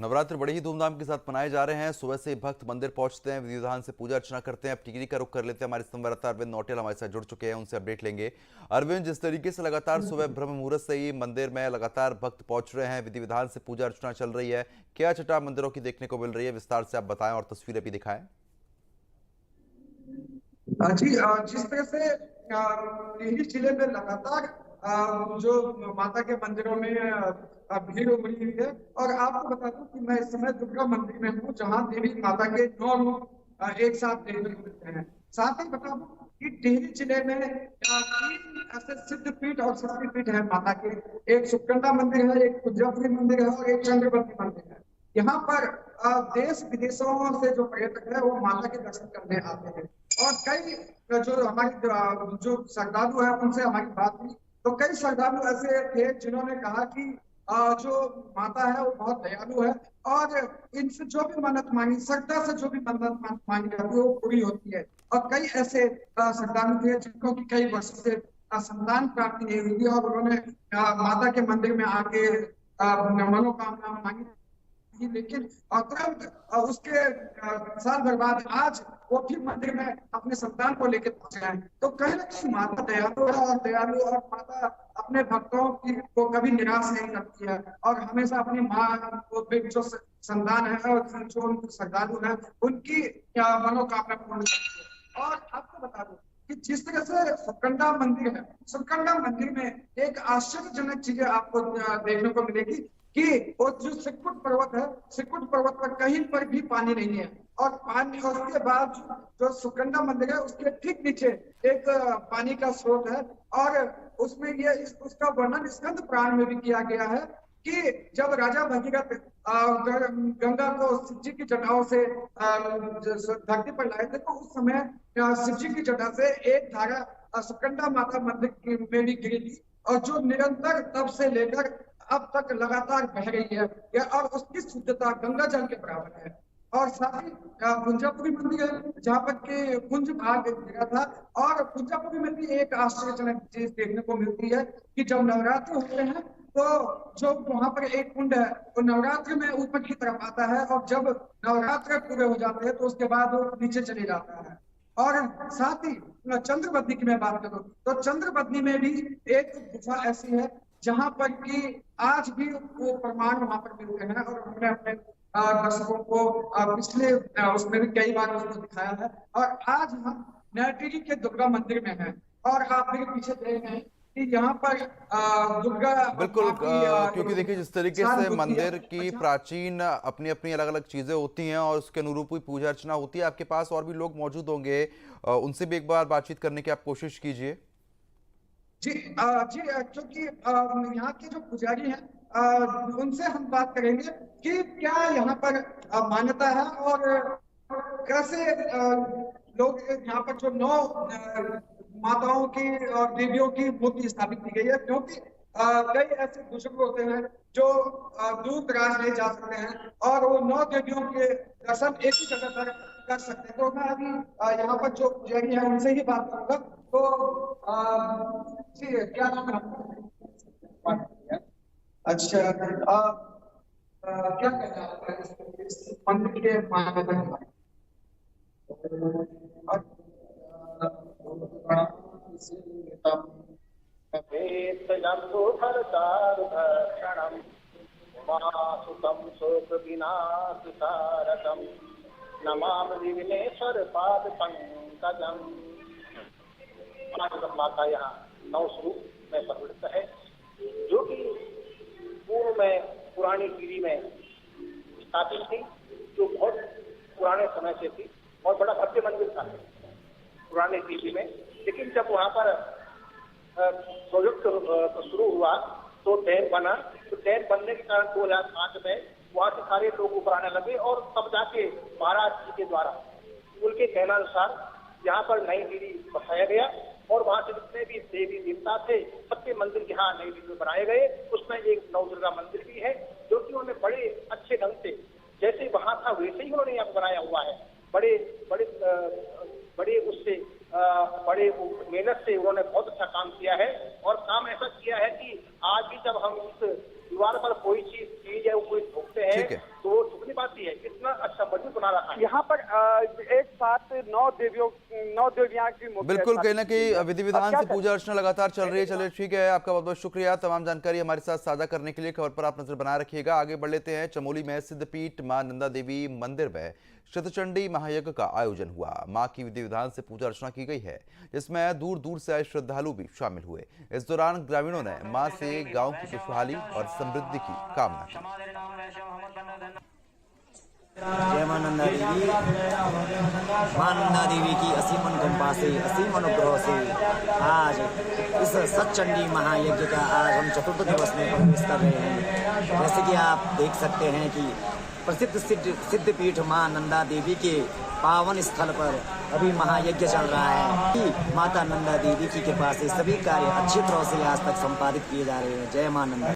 नवरात्र बड़े ही धूमधाम के साथ मनाए जा रहे हैं। सुबह से भक्त मंदिर पहुंचते हैं, विधि विधान से पूजा अर्चना करते हैं। अब टिकरी का रुख कर लेते हैं। हमारे संवाददाता अरविंद नौटियाल हमारे साथ जुड़ चुके हैं, उनसे अपडेट लेंगे। अरविंद, जिस तरीके से लगातार सुबह ब्रह्म मुहूर्त से ही मंदिर में लगातार भक्त पहुंच रहे हैं, विधि विधान से पूजा अर्चना चल रही है, क्या छटा मंदिरों की देखने को मिल रही है, विस्तार से आप बताएं और तस्वीरें भी दिखाएं। जी, जिस तरह से टिहरी जिले में लगातार जो माता के मंदिरों में भीड़ उमड़ी हुई है। और आपको बता दूं कि मैं इस समय दुर्गा मंदिर में हूँ, जहाँ देवी माता के 9 रूप एक साथ देखने को मिलते हैं। साथ ही बता दूं कि टिहरी जिले में 3 ऐसे सिद्ध पीठ और शक्तिपीठ है माता के। एक सुकंडा मंदिर है, एक कुंजापुरी मंदिर है और एक चंद्रवती मंदिर है। यहाँ पर देश विदेशों से जो पर्यटक है वो माता के दर्शन करने आते हैं। और कई जो हमारे जो श्रद्धालु है उनसे हमारी बात हुई, तो कई श्रद्धालु ऐसे थे जिन्होंने कहा कि जो माता है वो बहुत दयालु है और इनसे जो भी मन्नत मांगी, श्रद्धा से जो भी मन्नत मांगी जाती है वो पूरी होती है। और कई ऐसे श्रद्धालु थे जिनको की कई वर्षों से संतान प्राप्ति नहीं हुई थी और उन्होंने माता के मंदिर में आके मनोकामना मांगी थी। लेकिन तुरंत उसके साल भर बाद आज वो फिर मंदिर में अपने संतान को लेकर पहुंचे हैं। तो कहीं ना कहीं माता दयालु है और दयालु, और माता अपने भक्तों की को कभी निराश नहीं करती है और हमेशा अपनी माँ को जो संतान है और जो उनके श्रद्धालु है उनकी मनोकामना पूर्ण करती है। और आपको बता दूं कि जिस तरह से सुकंडा मंदिर है, सुकंडा मंदिर में एक आश्चर्यजनक चीजें आपको देखने को मिलेगी कि वो जो सिक्कुट पर्वत है, सिक्कुट पर्वत पर कहीं पर भी पानी नहीं है। और पानी, और उसके बाद जो सुकंडा मंदिर है उसके ठीक नीचे एक पानी का स्रोत है। और उसमें ये उसका वर्णन स्कंद पुराण में भी किया गया है कि जब राजा भगीरथ गंगा को शिव जी की जटाओं से धरती पर लाए थे, तो उस समय शिव जी की जटा से एक धारा सुकंडा माता मंदिर में भी गिरी थी और जो निरंतर तब से लेकर अब तक लगातार बह रही है और उसकी शुद्धता गंगा जल के बराबर है। और साथ ही कुंजापुरी मंदिर है जहाँ पर के कुंज भाग जगह था। और कुंजापुरी में भी एक आश्चर्यजनक चीज देखने को मिलती है कि जब नवरात्र होते हैं तो जो वहां पर एक कुंड है वो नवरात्र में ऊपर की तरफ आता है और जब नवरात्र पूरे हो जाते हैं तो उसके बाद वो नीचे चले जाता है। और साथ ही चंद्रवदनी की मैं बात करूं तो चंद्रवदनी में भी एक गुफा ऐसी है जहां पर कि आज भी वो प्रमाण वहां पर मिलते हैं और हमने अपने दर्शकों को पिछले उसमें भी कई बार उसको दिखाया है। और आज हम नैटिरी के दुर्गा मंदिर में हैं और आप मेरे पीछे देख रहे हैं कि यहाँ पर दुर्गा बिल्कुल, माँ की क्योंकि देखिए जिस तरीके सात से होती है। मंदिर की अच्छा, प्राचीन अपनी अपनी अलग अलग चीजें होती हैं और उसके अनुरूप ही पूजा अर्चना होती है। आपके पास और भी लोग मौजूद होंगे, उनसे भी एक बार बातचीत करने की आप कोशिश कीजिए। जी, जी, क्योंकि यहाँ के जो पुजारी हैं उनसे हम बात करेंगे कि क्या यहाँ पर मान्यता है और कैसे लोग यहाँ पर जो 9 माताओं की और देवियों की मूर्ति स्थापित की गई है। क्योंकि कई ऐसे बुजुर्ग होते हैं जो दूर दराज नहीं जा सकते हैं और वो 9 देवियों के दर्शन एक ही जगह पर कर सकते हैं। तो मैं अभी यहाँ पर जो पुजारी है उनसे ही बात करूंगा। तो जी, क्या नाम है आपका? अच्छा, क्या कहना है आपका इस मंदिर के मान्यता के बारे भवेत्तजम्बुफलचारुभक्षणम् उमासुतं शोकविनाशकारकम् नमामि विघ्नेश्वरपादपङ्कजम्। माता यहाँ 9 स्वरूप में प्रवृत्त है, जो कि पूर्व में पुरानी पीढ़ी में स्थापित थी, जो बहुत पुराने समय से थी और बड़ा भव्य मंदिर था पुराने पीढ़ी में। लेकिन जब वहाँ पर प्रोजेक्ट शुरू हुआ तो डैम बना, तो डैम बनने के कारण 2005 में वहाँ से सारे लोग ऊपर आने लगे और तब जाके महाराज जी के द्वारा उनके कहनानुसार यहाँ पर नई पीढ़ी बसाया गया और वहाँ से जितने भी देवी देवता थे सबके मंदिर यहाँ नई पीढ़ी बनाए गए। उसमें एक नवदुर्गा मंदिर भी है जो कि उन्होंने बड़े अच्छे ढंग से, जैसे वहाँ था वैसे ही उन्होंने यहाँ बनाया हुआ है। बड़े बड़े बड़े उससे बड़े मेहनत से उन्होंने बहुत अच्छा काम किया है। और काम ऐसा किया है कि आज भी जब हम इस दीवार पर कोई चीज या कोई ठोकते हैं तो वो साथ 9 देवियां की मूर्ति बिल्कुल, कहीं ना कहीं स्थापित विधि की गई है। विधान अब क्या से पूजा अर्चना लगातार चल रही है। चलिए ठीक है, आपका बहुत बहुत शुक्रिया तमाम जानकारी हमारे साथ साझा करने के लिए। खबर पर आप नजर बनाए रखिएगा। आगे बढ़ लेते हैं। चमोली में सिद्धपीठ मां नंदा देवी मंदिर में शतचंडी महायज्ञ का आयोजन हुआ। मां की विधि विधान से पूजा अर्चना की गई है, जिसमें दूर दूर से आए श्रद्धालु भी शामिल हुए। इस दौरान ग्रामीणों ने मां से गांव की खुशहाली और समृद्धि की कामना की। जय मां नंदा देवी। मां नंदा देवी की असीम अनुकंपा से, असीम अनुग्रह से आज इस सतचंडी महायज्ञ का आज हम चतुर्थ दिवस में प्रवेश कर रहे हैं। जैसे कि आप देख सकते हैं कि प्रसिद्ध सिद्धपीठ मां नंदा देवी के पावन स्थल पर अभी महायज्ञ चल रहा है कि माता नंदा देवी की कृपा से सभी कार्य अच्छी तरह से आज तक संपादित किए जा रहे हैं। जय मां नंदा।